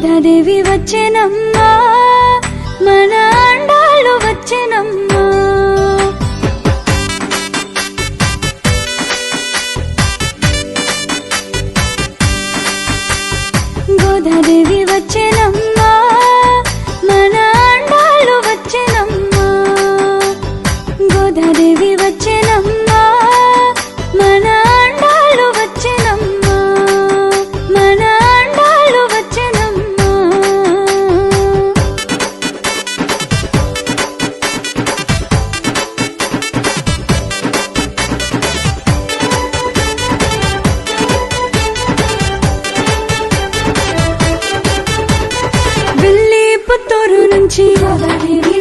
గోదాదేవి వచ్చెనమ్మా మన అండాళ్ళు వచ్చెనమ్మా గోదాదేవి వచ్చెనమ్మా మన అండాళ్ళు వచ్చెనమ్మా గోదాదేవి వచ్చెనమ్మా మన అండాళ్ళు వచ్చెనమ్మా మన అండాళ్ళు వచ్చెనమ్మా విల్లి పుత్తూరు నుంచి గోదాదేవి